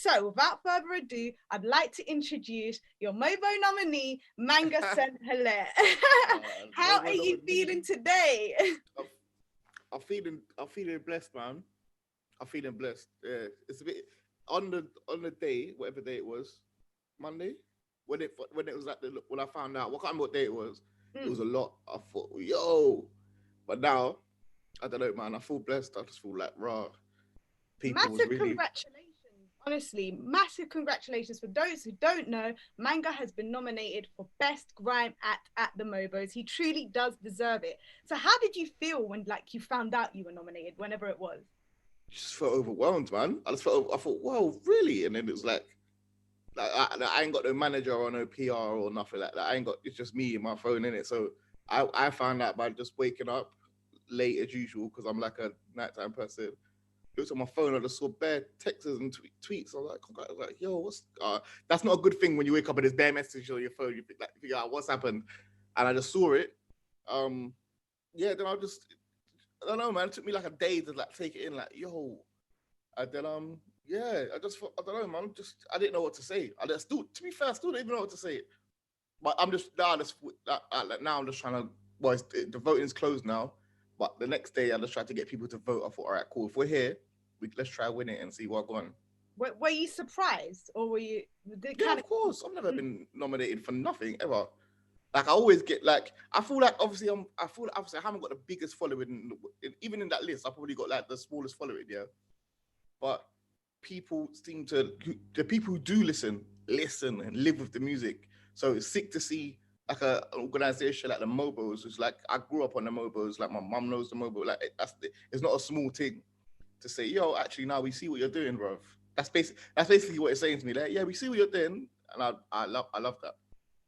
So without further ado, I'd like to introduce your MOBO nominee, Manga sent Hilare. How are you feeling today? I'm feeling blessed, man. I'm feeling blessed. Yeah, it's a bit on the day, whatever day it was, Monday, when it was at the when I found out, what can't remember what day it was. It was a lot. I thought, yo, but now I don't know, man. I feel blessed. I just feel like raw. People was Massive really congratulations. Honestly, massive congratulations. For those who don't know, Manga has been nominated for Best Grime Act at the MOBOs. He truly does deserve it. So how did you feel when you found out you were nominated, whenever it was? just felt overwhelmed, man. I thought, wow, really? And then it was like I ain't got no manager or no PR or nothing like that. I ain't got. It's just me and my phone in it. So I found out by just waking up late as usual because I'm like a nighttime person. Looked at my phone, I just saw bare texts and tweets. I was like, yo, what's that's not a good thing when you wake up and there's bare messages on your phone. You figure out what's happened, and I just saw it. Um, yeah, then I don't know, man. It took me like a day to like take it in, like, yo. And then yeah, I just I don't know, man. Just I didn't know what to say. I just still, to be fair, I still don't even know what to say. But I'm just now I'm just trying to. Well, the voting's closed now, but the next day I just tried to get people to vote. I thought, all right, cool. If we're here, let's try win it and see what going. Were you surprised, or were you Yeah, of course. I've never been nominated for nothing ever. Like I always get like I feel like obviously I haven't got the biggest following even in that list. I probably got like the smallest following, yeah. But people seem to the people who do listen and live with the music. So it's sick to see like an organization like the MOBOs. It's like I grew up on the MOBOs. Like my mum knows the MOBO. Like it's not a small thing to say, yo, actually now we see what you're doing, bro. That's basically what it's saying to me. Like, yeah, we see what you're doing, and I love that.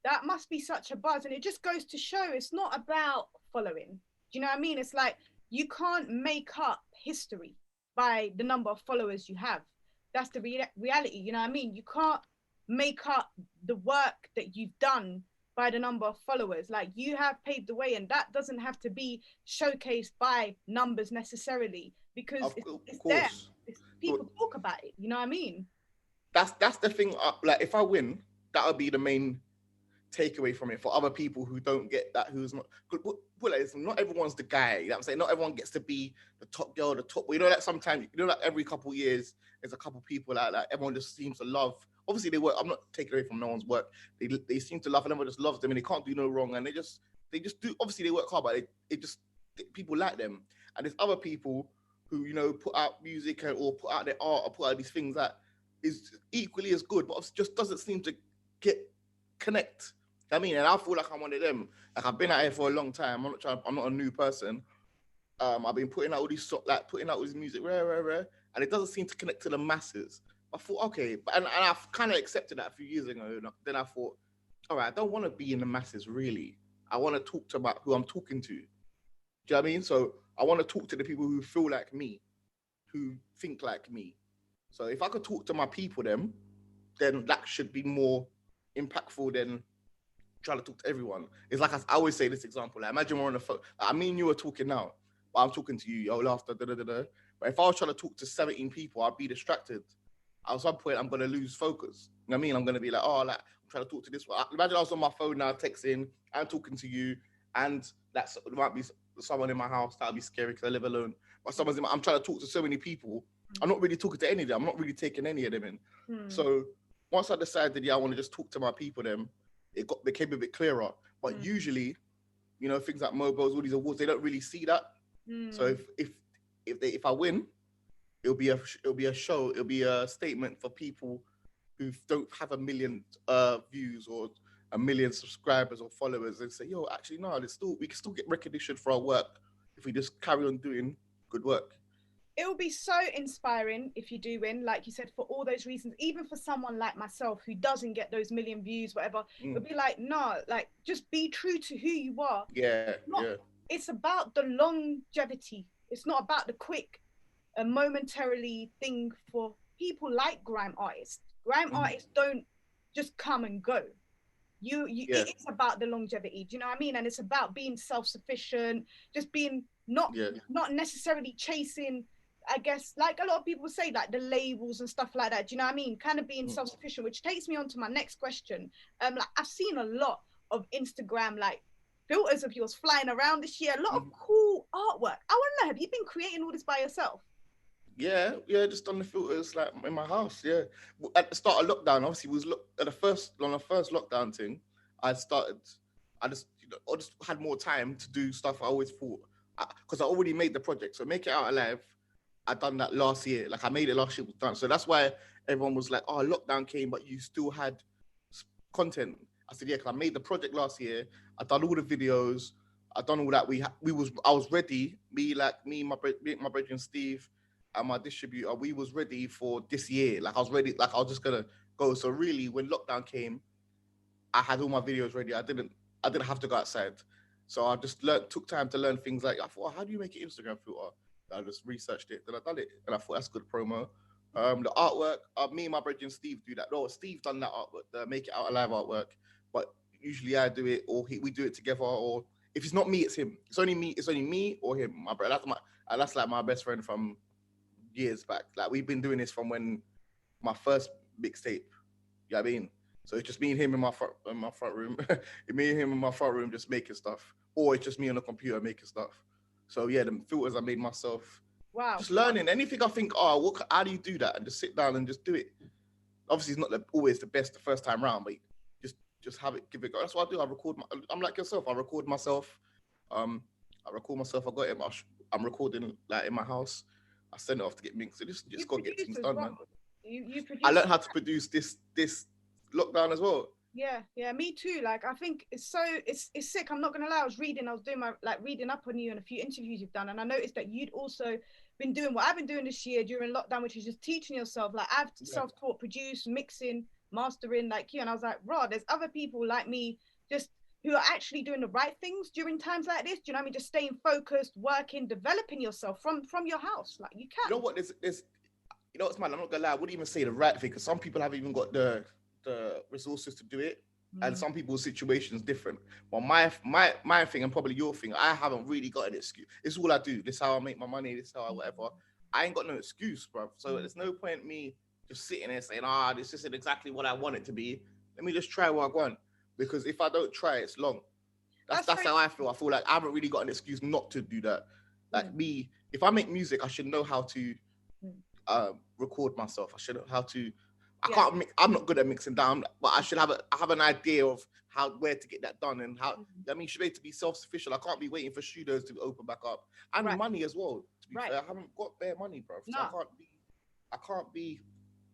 That must be such a buzz. And it just goes to show it's not about following. Do you know what I mean? It's like you can't make up history by the number of followers you have. That's the reality. You know what I mean? You can't make up the work that you've done by the number of followers. Like you have paved the way, and that doesn't have to be showcased by numbers necessarily because Of it's there. course. People talk about it. You know what I mean? That's the thing. Like if I win, that would be the main takeaway from it for other people who don't get that. Who's not? Well, it's not everyone's the guy. You know what I'm saying? Not everyone gets to be the top girl, the top. You know, like sometimes you know, like every couple of years, there's a couple of people like everyone just seems to love. Obviously, they work. I'm not taking away from no one's work. They seem to love, and everyone just loves them, and they can't do no wrong, and they just do. Obviously, they work hard, but it just people like them. And there's other people who put out music or put out their art or put out these things that is equally as good, but just doesn't seem to get connect. I mean, and I feel like I'm one of them. Like I've been out here for a long time. I'm not a new person. I've been putting out all these putting out all this music, rare, and it doesn't seem to connect to the masses. I thought, okay, and I've kind of accepted that a few years ago. Then I thought, all right, I don't want to be in the masses really. I want to talk to about who I'm talking to. Do you know what I mean? So I want to talk to the people who feel like me, who think like me. So if I could talk to my people, then that should be more impactful than trying to talk to everyone. It's like I always say this example. Like imagine we're on the phone. Like, I mean, you are talking now, but I'm talking to you. Yo, Laughta, da da da da. But if I was trying to talk to 17 people, I'd be distracted. At some point, I'm gonna lose focus. You know what I mean? I'm gonna be like, oh, like I'm trying to talk to this one. Imagine I was on my phone now, texting and talking to you, and there might be someone in my house that'll be scary because I live alone. But I'm trying to talk to so many people. I'm not really talking to any of them. I'm not really taking any of them in. So once I decided, yeah, I want to just talk to my people, then became a bit clearer. But usually, things like MOBOs, all these awards, they don't really see that. So if I win, it'll be a show, it'll be a statement for people who don't have a million views or a million subscribers or followers, and say, yo, actually no, we can still get recognition for our work if we just carry on doing good work. It will be so inspiring if you do win, like you said, for all those reasons. Even for someone like myself who doesn't get those million views, whatever, it'll be like, no, like just be true to who you are. It's about the longevity. It's not about the quick, momentarily thing. For people like grime artists. Grime artists don't just come and go. It is about the longevity. Do you know what I mean? And it's about being self-sufficient, just being not necessarily chasing I guess, like a lot of people say, like the labels and stuff like that. Do you know what I mean? Kind of being self-sufficient, which takes me on to my next question. Like I've seen a lot of Instagram like filters of yours flying around this year. A lot of cool artwork. I want to know, have you been creating all this by yourself? Yeah, just on the filters like in my house. Yeah, at the start of lockdown, obviously was at the first lockdown thing. I just had more time to do stuff I always thought, because I already made the project. So Make It Out Alive, I done that last year. Like I made it last year, was done. So that's why everyone was like, "Oh, lockdown came, but you still had content." I said, "Yeah, because I made the project last year. I done all the videos. I done all that. I was ready. My brother and Steve, and my distributor, we was ready for this year. Like I was ready. Like I was just gonna go. So really, when lockdown came, I had all my videos ready. I didn't have to go outside. So I just took time to learn things like, I thought, how do you make an Instagram filter? I just researched it, then I done it, and I thought that's good promo. The artwork, me and my brother and Steve do that. No, Steve done that artwork, the Make It Out Alive artwork, but usually I do it, or we do it together, or if it's not me, it's him. It's only me or him. My brother, that's like my best friend from years back. Like we've been doing this from when my first mixtape. You know what I mean? So it's just me and him in my front room. Me and him in my front room just making stuff. Or it's just me on the computer making stuff. So yeah, the filters I made myself. Wow. Just learning. Anything I think, how do you do that? And just sit down and just do it. Obviously it's not always the best the first time round, but just have it, give it a go. That's what I do. I'm like yourself. I record myself. I got it. I'm recording like in my house. I send it off to get mixed. So just got to get things done, man. You produce. I learned how to produce this lockdown as well. Yeah, me too. Like I think it's sick. I'm not gonna lie. I was doing my reading up on you and a few interviews you've done, and I noticed that you'd also been doing what I've been doing this year during lockdown, which is just teaching yourself. Like I've self-taught, produce, mixing, mastering, like you. And I was like, Rod, there's other people like me just who are actually doing the right things during times like this. Do you know what I mean? Just staying focused, working, developing yourself from your house. Like you can. You know what? You know what's man? I'm not gonna lie. I wouldn't even say the right thing because some people haven't even got the resources to do it, and some people's situations different. Well, my thing and probably your thing, I haven't really got an excuse. It's all I do. This is how I make my money. This is how I whatever. I ain't got no excuse, bro. So there's no point me just sitting there saying, this isn't exactly what I want it to be. Let me just try what I want, because if I don't try, it's long. That's how I feel. I feel like I haven't really got an excuse not to do that. Like me, if I make music, I should know how to record myself. I should know how to. I'm not good at mixing down, but I should have an idea of where to get that done and how. I mean, you should be able to be self-sufficient. I can't be waiting for studios to open back up and money as well. To be fair, I haven't got bare money, bro. So I can't be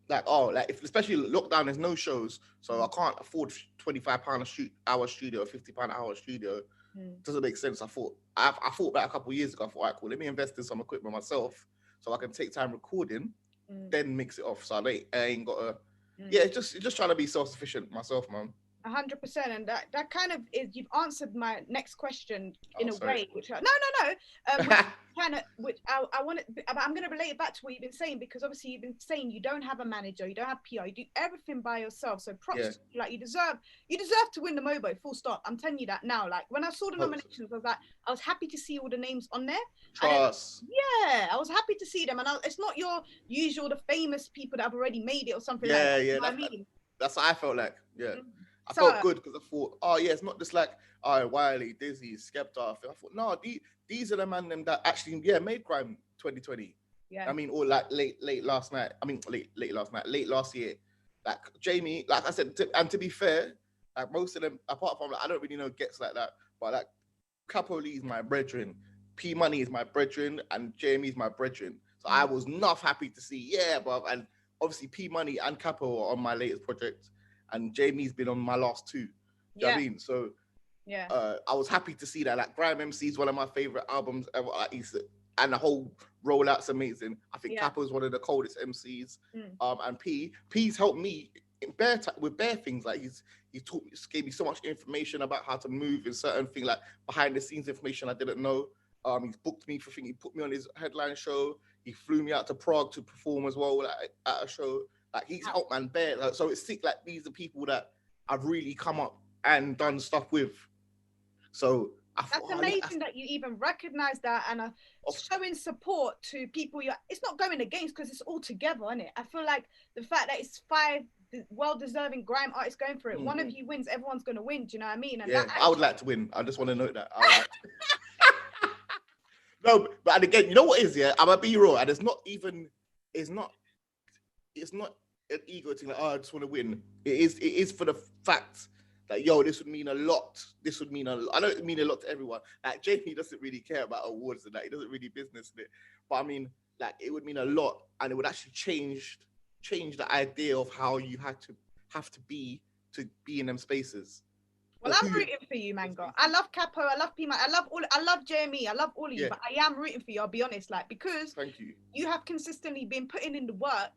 like if especially lockdown, there's no shows, so I can't afford £25 hour studio, £50 hour studio. Doesn't make sense. I thought about a couple of years ago. I thought, all right, cool, let me invest in some equipment myself so I can take time recording, then mix it off. So I ain't got a. Yeah, it's just trying to be self-sufficient myself, man. 100%, and that kind of is, you've answered my next question in a way, which no, which I want to, but I'm going to relate it back to what you've been saying, because obviously you've been saying you don't have a manager, you don't have PR, you do everything by yourself. So props, like you deserve to win the MOBO. Full stop. I'm telling you that now. Like when I saw the nominations, I was happy to see all the names on there. Trust. I was happy to see them, and it's not your usual the famous people that have already made it or something. That's what I felt like. Yeah. I felt good because I thought, it's not just like, Wiley, Dizzy, Skepta. I thought, no, these are the man them that actually, made Grime 2020. Yeah. I mean, or like late last year. Like Jamie, like I said, and to be fair, like most of them, apart from, I don't really know gets like that, but like Capo Lee is my brethren, P Money is my brethren, and Jamie is my brethren. So I was not happy to see, bruv. And obviously P Money and Capo are on my latest project. And Jamie's been on my last two. Do you know what I mean? So I was happy to see that. Like Grime MC is one of my favorite albums ever. And the whole rollout's amazing. I think Capo's one of the coldest MCs. And P's helped me with bare things. Like he gave me so much information about how to move in certain things, like behind the scenes information I didn't know. He's booked me for things. He put me on his headline show. He flew me out to Prague to perform as well, like, at a show. Like he's helped man bear. Like, so it's sick. Like these are people that I've really come up and done stuff with. So That's amazing that you even recognize that and are showing support to people. It's not going against because it's all together, isn't it? I feel like the fact that it's 5 well-deserving grime artists going for it. One of you wins, everyone's going to win. Do you know what I mean? And yeah, I would like to win. I just want to note that. I would like to. No, but and again, you know what is? Yeah, I'm gonna be raw, and it's not an ego thing. Like, oh, I just want to win. It is for the fact that, yo, this would mean a lot. This would mean a lot. I know it mean a lot to everyone. Like, Jamie doesn't really care about awards and that. He doesn't really business it. But I mean, like, it would mean a lot, and it would actually change the idea of how you have to be in them spaces. Well, I'm rooting for you, Manga. I love Capo. I love Pima. I love Jamie. I love all of you. But I am rooting for you. I'll be honest, like, because thank you. You have consistently been putting in the work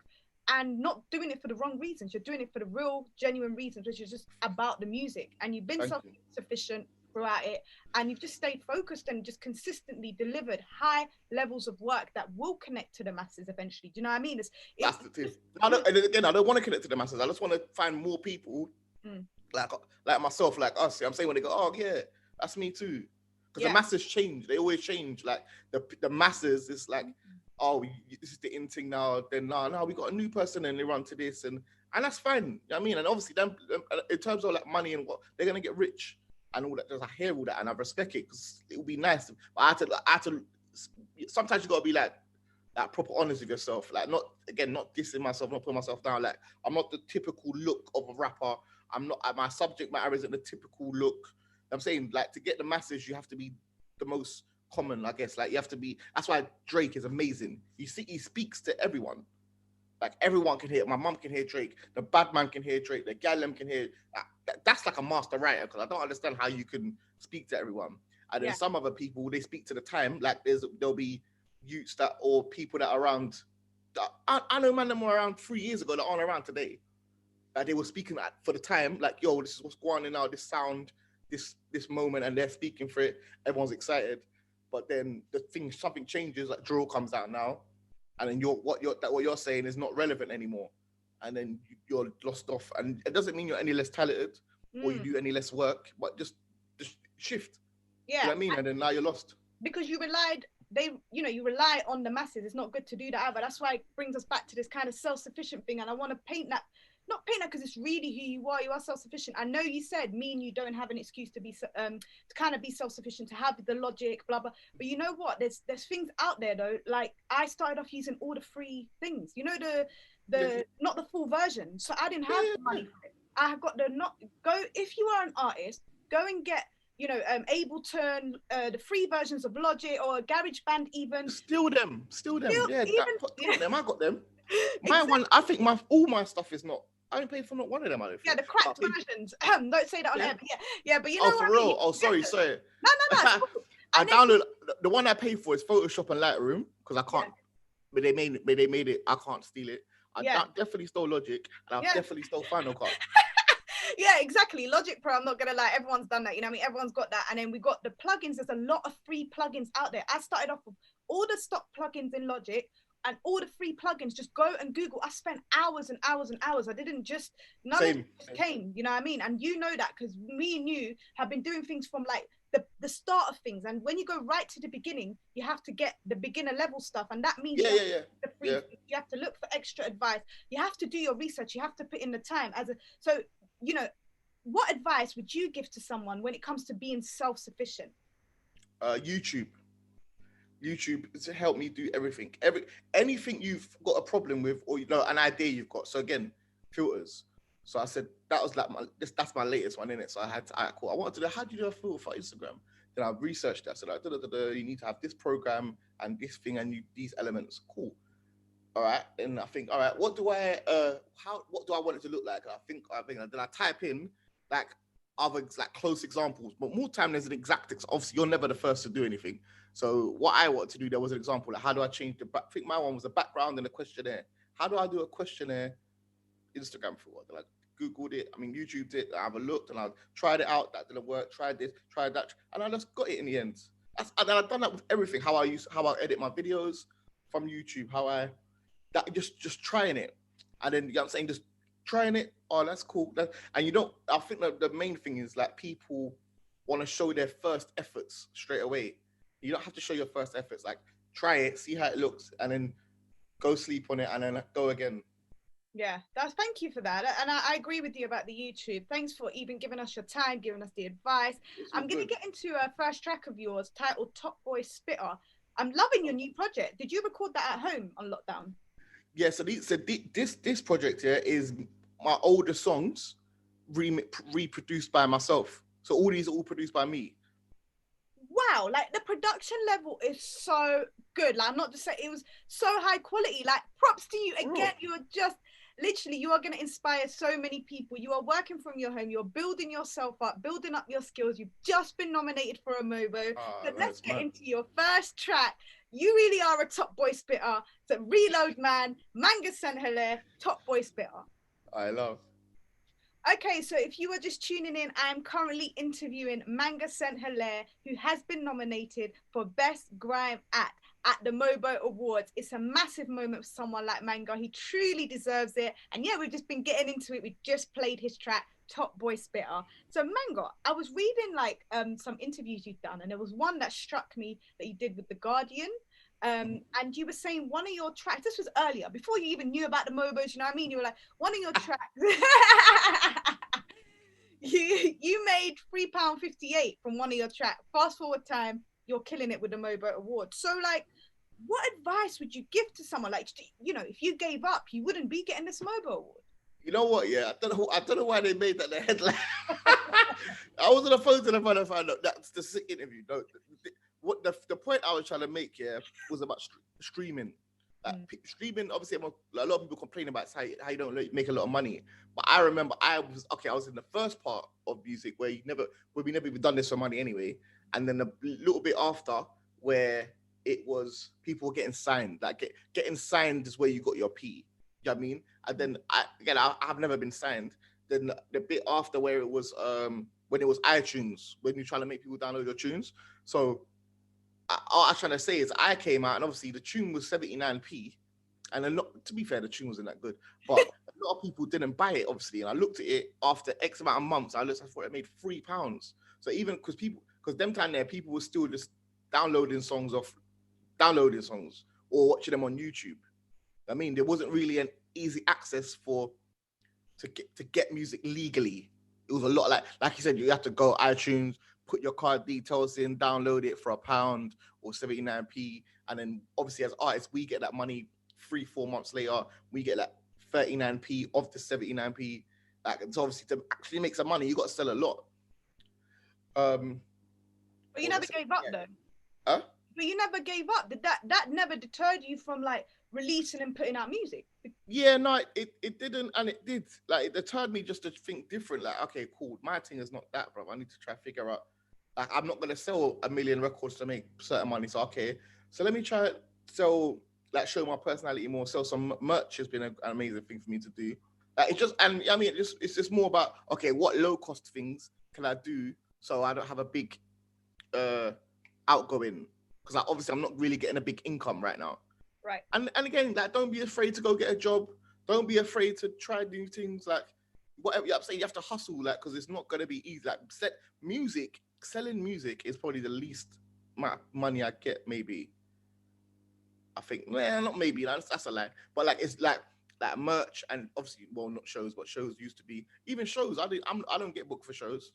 and not doing it for the wrong reasons. You're doing it for the real, genuine reasons, which is just about the music. And you've been self-sufficient throughout it, and you've just stayed focused and just consistently delivered high levels of work that will connect to the masses eventually. Do you know what I mean? That's the thing. I don't want to connect to the masses. I just want to find more people like myself, like us. I'm saying when they go, oh yeah, that's me too. Because the masses change. They always change. Like the masses, it's like, oh, this is the in thing now. Then now we got a new person and they run to this and that's fine. You know what I mean? And obviously, them in terms of like money and what they're gonna get rich and all that. I hear all that and I respect it because it would be nice. But I had to. Sometimes you gotta be like proper honest with yourself. Like not dissing myself, not putting myself down. Like I'm not the typical look of a rapper. I'm not. My subject matter isn't the typical look. I'm saying, like, to get the masses, you have to be the most common, I guess. Like, you have to be. That's why Drake is amazing. You see, he speaks to everyone. Like, everyone can hear. My mum can hear Drake. The bad man can hear Drake. The gallem can hear. That's like a master writer, because I don't understand how you can speak to everyone. And then some other people, they speak to the time. Like, there'll be youths that or people that are around. I know man that were around 3 years ago that aren't around today. Like, they were speaking for the time. Like, yo, this is what's going on now. This sound. This moment, and they're speaking for it. Everyone's excited, but then something changes. Like drill comes out now, and then what you're saying is not relevant anymore, and then you're lost off. And it doesn't mean you're any less talented or you do any less work, but just shift. Yeah, you know what I mean. And then now you're lost because you rely on the masses. It's not good to do that either. That's why it brings us back to this kind of self-sufficient thing. And I want to paint that. Not paint that because it's really who you are. You are self-sufficient. I know you said me and you don't have an excuse to be to kind of be self-sufficient, to have the logic, blah blah. But you know what? There's things out there though. Like I started off using all the free things. You know the not the full version. So I didn't have the money for it. I have got if you are an artist, go and get Ableton, the free versions of Logic or GarageBand even. Steal them. Yeah, them. I got them. My one, I think all my stuff is not. I ain't paid for not one of them. I don't think. Yeah, the cracked versions. Don't say that on air. But you know what? Oh, for real? I mean? Oh, sorry. No. I download the one I pay for is Photoshop and Lightroom because I can't. But they made it. I can't steal it. I definitely stole Logic and I definitely stole Final Cut. Yeah, exactly. Logic Pro, I'm not gonna lie, everyone's done that. You know what I mean? Everyone's got that. And then we got the plugins. There's a lot of free plugins out there. I started off with all the stock plugins in Logic. And all the free plugins, just go and Google. I spent hours and hours and hours. I didn't just, none of it just came, you know what I mean? And you know that because me and you have been doing things from like the start of things. And when you go right to the beginning, you have to get the beginner level stuff. And that means you have to look for extra advice. You have to do your research. You have to put in the time. So, you know, what advice would you give to someone when it comes to being self-sufficient? YouTube to help me do everything. Anything you've got a problem with or an idea you've got. So again, filters. So I said that was like that's my latest one in it. So I had to cool. I wanted to know how do you do a filter for Instagram? Then I researched that. So like you need to have this program and this thing and these elements. Cool. All right. And I think, all right, what do I want it to look like? I think then I type in like other like close examples, but more time there's an exact. Obviously, you're never the first to do anything. So what I want to do, there was an example. Like how do I change I think my one was a background and a questionnaire. How do I do a questionnaire Instagram filter? Like Googled it. I mean, YouTubed it. I have a look and I tried it out. That didn't work. Tried this. Tried that, and I just got it in the end. And I've done that with everything. How I edit my videos from YouTube. Just trying it, and then you know what I'm saying, just trying it. Oh, that's cool. And I think that the main thing is like people want to show their first efforts straight away. You don't have to show your first efforts. Like, try it, see how it looks, and then go sleep on it, and then go again. Yeah, thank you for that. And I agree with you about the YouTube. Thanks for even giving us your time, giving us the advice. I'm going to get into a first track of yours titled Top Boy Spitter. I'm loving your new project. Did you record that at home on lockdown? Yeah, so this project here is my older songs reproduced by myself. So all these are all produced by me. Wow, like the production level is so good. Like, I'm not just saying, it was so high quality. Like, props to you again. You're just literally, you are going to inspire so many people. You are working from your home. You're building yourself up, building up your skills. You've just been nominated for a MOBO. So let's get into your first track. You really are a top boy spitter. So Reload Man, Manga Hilare, Top Boy Spitter. I love. Okay, so if you were just tuning in, I am currently interviewing Manga Hilare, who has been nominated for Best Grime Act at the MOBO Awards. It's a massive moment for someone like Manga. He truly deserves it. And yeah, we've just been getting into it. We just played his track, Top Boy Spitter. So Manga, I was reading like some interviews you've done, and there was one that struck me that you did with The Guardian. And you were saying one of your tracks, this was earlier, before you even knew about the MOBOs, you know what I mean? You were like, one of your tracks, you made £3.58 from one of your tracks. Fast forward time, you're killing it with the MOBO award. So like, what advice would you give to someone? Like, you know, if you gave up, you wouldn't be getting this MOBO award. You know what? Yeah, I don't know why they made that the headline. I was on the phone to them and I found out that's the sick interview. No, what the point I was trying to make here was about streaming. Like, streaming, obviously, a lot of people complain about how you don't make a lot of money. But I remember I was in the first part of music where we never even done this for money anyway. And then a little bit after where it was people getting signed. Like getting signed is where you got your P. You know what I mean? And then I've never been signed. Then the bit after where it was when it was iTunes, when you're trying to make people download your tunes. So all I'm trying to say is I came out and obviously the tune was 79p, and to be fair, the tune wasn't that good, but a lot of people didn't buy it obviously. And I looked at it after X amount of months. I thought it made £3. So even because them time there, people were still just downloading songs or watching them on YouTube. I mean, there wasn't really an easy access to get music legally. It was a lot like you said, you have to go iTunes, put your card details in, download it for £1 or 79p, and then obviously as artists we get that money 3-4 months later. We get that 39p of the 79p. Like, it's obviously to actually make some money, you got to sell a lot. But you never gave up though. Huh? But you never gave up. Did that never deterred you from like releasing and putting out music? Yeah, no, it didn't, and it did. Like, it deterred me just to think different. Like, okay, cool, my thing is not that, bro. I need to try to figure out. Like, I'm not gonna sell 1 million records to make certain money. So okay, so let me try sell, like, show my personality more. Sell some merch has been an amazing thing for me to do. Like, it's just more about, okay, what low cost things can I do so I don't have a big outgoing, because obviously I'm not really getting a big income right now. Right. And again, like, don't be afraid to go get a job. Don't be afraid to try new things. Like, whatever you're saying, you have to hustle, like, because it's not gonna be easy. Like, selling music is probably the least amount of money I get. Maybe, I think, well, not maybe. That's a lie. But like, it's like merch, and obviously, well, not shows, but shows used to be. Even shows, I don't get booked for shows.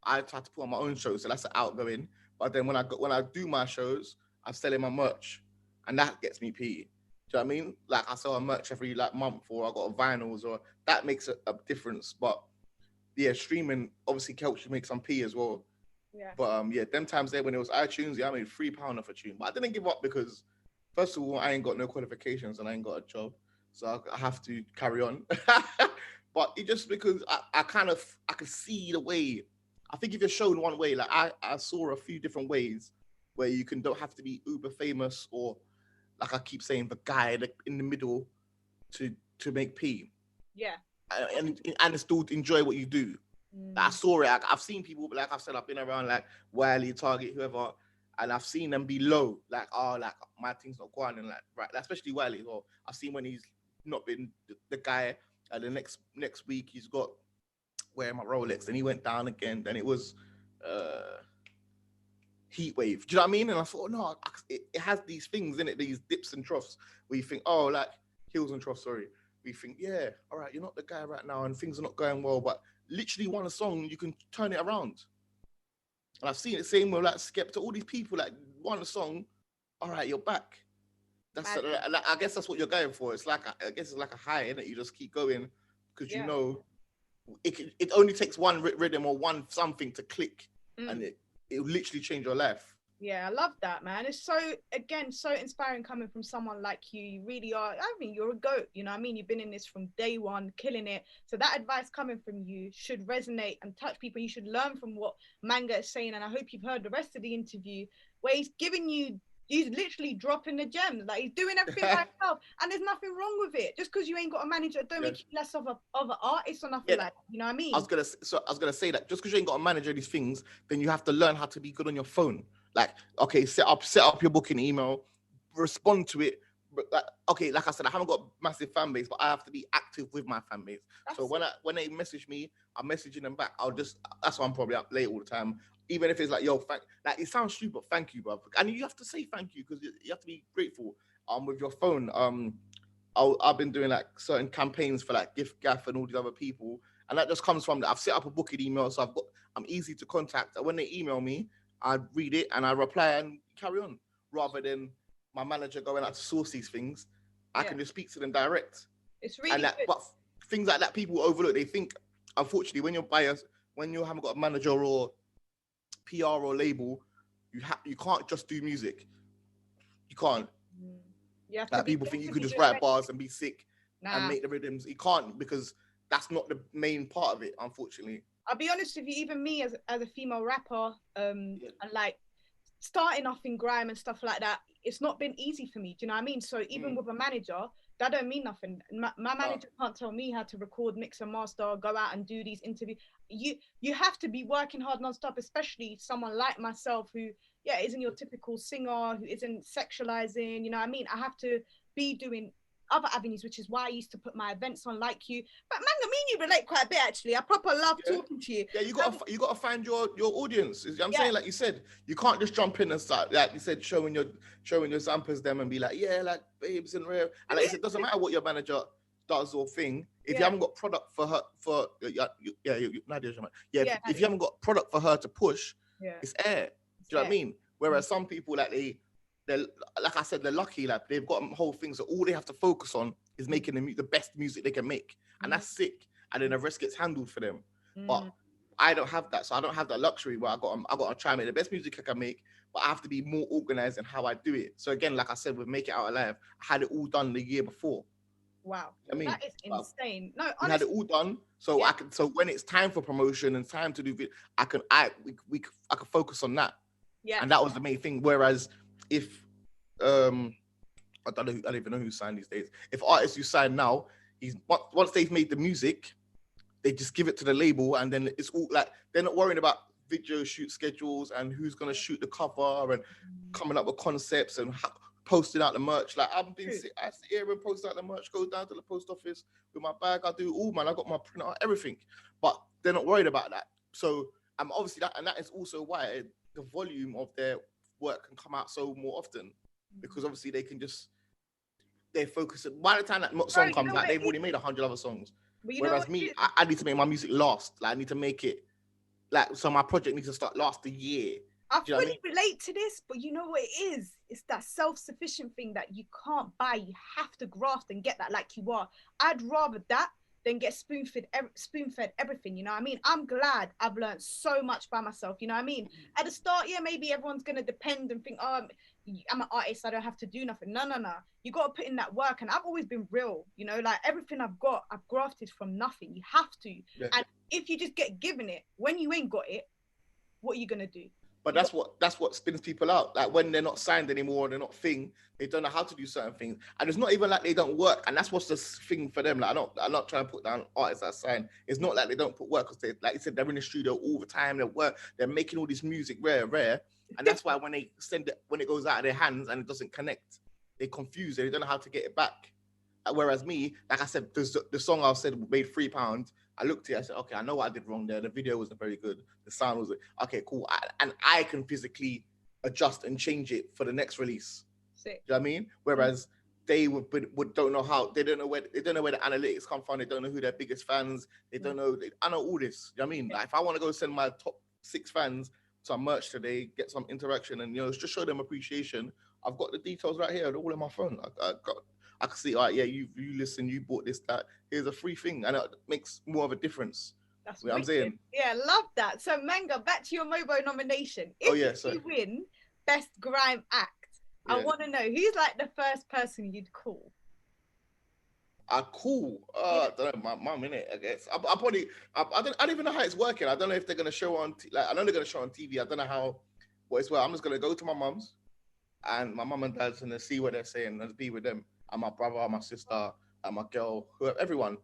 I try to put on my own shows, so that's an outgoing. But then when I do my shows, I'm selling my merch, and that gets me P. Do you know what I mean? Like, I sell a merch every month, or I got a vinyls, or that makes a difference. But yeah, streaming obviously helps you make some P as well. Yeah. But yeah, them times there when it was iTunes, yeah, I made £3 off a tune. But I didn't give up because, first of all, I ain't got no qualifications and I ain't got a job, so I have to carry on. But it just because I could see the way. I think if you're shown one way, like I saw a few different ways where you don't have to be uber famous or, like I keep saying, the guy in the middle to make P. Yeah. And still enjoy what you do. I saw it. I've seen people, like I've said, I've been around like Wiley, Target, whoever, and I've seen them be low. Like, oh, like my thing's not going, and like, right, especially Wiley. Well, I've seen when he's not been the guy. And the next week he's got wearing my Rolex, and he went down again. Then it was heat wave. Do you know what I mean? And I thought, no, it has these things in it, these dips and troughs where you think, oh, like hills and troughs, sorry. We think, yeah, all right, you're not the guy right now and things are not going well, but literally one song, you can turn it around. And I've seen it same with like Skepta, all these people, like one song, all right, you're back. That's I guess that's what you're going for. It's like, I guess it's like a high, innit? You just keep going because you know it only takes one rhythm or one something to click and it will literally change your life. Yeah, I love that, man. It's so inspiring coming from someone like you. You really are. I mean, you're a goat. You know what I mean? You've been in this from day one, killing it. So that advice coming from you should resonate and touch people. You should learn from what Manga is saying. And I hope you've heard the rest of the interview where he's giving you, he's literally dropping the gems. Like he's doing everything by himself. And there's nothing wrong with it. Just because you ain't got a manager, don't make you less of an artist or nothing like that. You know what I mean? I was gonna say that just because you ain't got a manager of these things, then you have to learn how to be good on your phone. Like, okay, set up your booking email, respond to it. But like I said, I haven't got a massive fan base, but I have to be active with my fan base. So when they message me, I'm messaging them back. That's why I'm probably up late all the time. Even if it's like, yo, like it sounds stupid, thank you, bro. And you have to say thank you because you have to be grateful. With your phone, I've been doing like certain campaigns for like Gift Gaff and all these other people, and that just comes from that. I've set up a booking email, so I'm easy to contact. And when they email me, I read it and I reply and carry on, rather than my manager going out to source these things. I can just speak to them direct. It's really good. But things like that people overlook. They think, unfortunately, when you haven't got a manager or PR or label, you can't just do music. You can't. Like people think you could just write bars and be sick and make the rhythms. You can't, because that's not the main part of it, unfortunately. I'll be honest with you, even me as a female rapper, and like starting off in grime and stuff like that, it's not been easy for me. Do you know what I mean? So even with a manager, that don't mean nothing. My manager can't tell me how to record, mix and master, go out and do these interviews. You have to be working hard non-stop, especially someone like myself who, isn't your typical singer, who isn't sexualizing, you know what I mean? I have to be doing other avenues, which is why I used to put my events on like you. But Manga, me and you relate quite a bit actually. I proper love talking to you. Yeah, you gotta find your audience. I'm saying, like you said, you can't just jump in and start, like you said, showing your samples them and be like, yeah, like babes and rare. And like you said, it doesn't matter what your manager does or thing. If you haven't got product for her, if you haven't got product for her to push, it's air. Do you know what I mean? Whereas some people, like they're like I said, they're lucky. Like they've got whole things that all they have to focus on is making the best music they can make, and that's sick. And then the rest gets handled for them. But I don't have that, so I don't have that luxury where I got to try and make the best music I can make. But I have to be more organized in how I do it. So again, like I said, with Make It Out Alive, I had it all done the year before. Wow, that is insane. No, honestly, we had it all done, so I can. So when it's time for promotion and time to do it, I can focus on that. Yeah, and that was the main thing. Whereas if I don't even know who signed these days. If artists who sign now, once they've made the music, they just give it to the label, and then it's all like they're not worrying about video shoot schedules and who's gonna shoot the cover and coming up with concepts and posting out the merch. Like I sit here and post out the merch, go down to the post office with my bag. I do all, man. I got my printer, everything, but they're not worried about that. So I'm obviously that is also why the volume of their work can come out so more often, because obviously they're focused. By the time that song comes out, they've already made 100 other songs. Whereas me, I need to make my music last. Like I need to make it so my project needs to start last a year. I fully relate to this, but you know what it is? It's that self-sufficient thing that you can't buy. You have to graft and get that like you are. I'd rather that than get spoon-fed everything, you know what I mean? I'm glad I've learned so much by myself, you know what I mean? At the start, maybe everyone's going to depend and think, oh, I'm an artist, I don't have to do nothing. No. You got to put in that work, and I've always been real, you know, like everything I've got, I've grafted from nothing. You have to. Yeah. And if you just get given it, when you ain't got it, what are you going to do? But that's what spins people out. Like when they're not signed anymore, they're not they don't know how to do certain things. And it's not even like they don't work. And that's what's the thing for them. Like I'm not trying to put down artists that sign. It's not like they don't put work, because they, like you said, they're in the studio all the time. They're making all this music rare. And that's why when they when it goes out of their hands and it doesn't connect, they're confused. They don't know how to get it back. Whereas me, like I said, the song I said made £3. I looked at it, I said, okay, I know what I did wrong there. The video wasn't very good. The sound was okay, cool. And I can physically adjust and change it for the next release. Sick. Do you know what I mean? Whereas they would don't know how, they don't know where the analytics come from. They don't know who their biggest fans. They don't know. I know all this. You know what I mean? Like if I want to go send my top 6 fans some merch today, get some interaction, and just show them appreciation. I've got the details right here, all in my phone. I can see, all right, yeah, you listen, you bought this, that. Here's a free thing, and it makes more of a difference. That's what I'm saying. Yeah, love that. So Manga, back to your MOBO nomination. If you win Best Grime Act, I want to know who's like the first person you'd call. I don't know, my mum, innit, I guess. I probably, I don't even know how it's working. I don't know if they're going to show on, I know they're going to show on TV. I don't know how, what it's well. I'm just going to go to my mum's, and my mum and dad's, and see what they're saying, and be with them, and my brother, my sister, and my girl, whoever, everyone.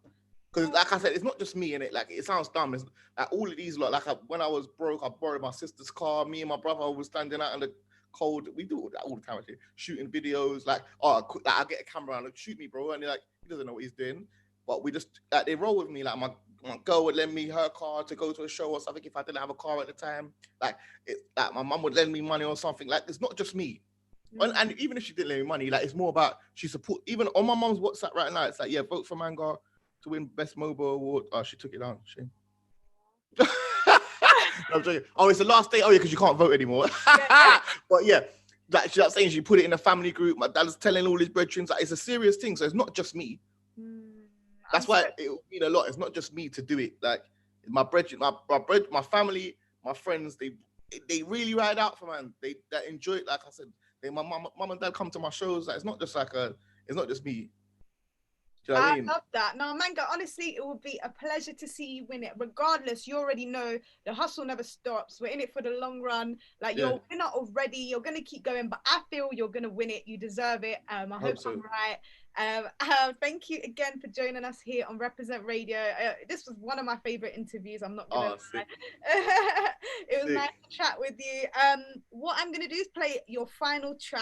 Because like I said, it's not just me, innit. Like, it sounds dumb. It's like all of these, like when I was broke, I borrowed my sister's car. Me and my brother was standing out in the cold. We do that all the time, actually. Shooting videos, like, I get a camera and shoot me, bro. And they're like, he doesn't know what he's doing. But we just, like, they roll with me. Like, my girl would lend me her car to go to a show or something if I didn't have a car at the time. Like my mum would lend me money or something. Like, it's not just me. And even if she didn't lend me money, like, it's more about she support. Even on my mum's WhatsApp right now, it's like, yeah, vote for Manga to win Best MOBO Award. Oh, she took it down. Shame. I'm joking. Oh, it's the last day. Oh, yeah, because you can't vote anymore. But yeah, like she's saying, she put it in a family group. My dad's telling all his brethren. Like, it's a serious thing. So it's not just me. That's why it will mean a lot. It's not just me to do it. Like my brethren, my family, my friends, they really ride out for man. They enjoy it. Like I said, my mom and dad come to my shows. Like, it's not just it's not just me. Do you know what I mean? love that. Now, Manga, honestly, it will be a pleasure to see you win it. Regardless, you already know the hustle never stops. We're in it for the long run. Like, you're a winner already. You're going to keep going, but I feel you're going to win it. You deserve it. I hope I'm right. Thank you again for joining us here on Represent Radio. This was one of my favorite interviews. I'm not going to lie. It was nice to chat with you. What I'm going to do is play your final track.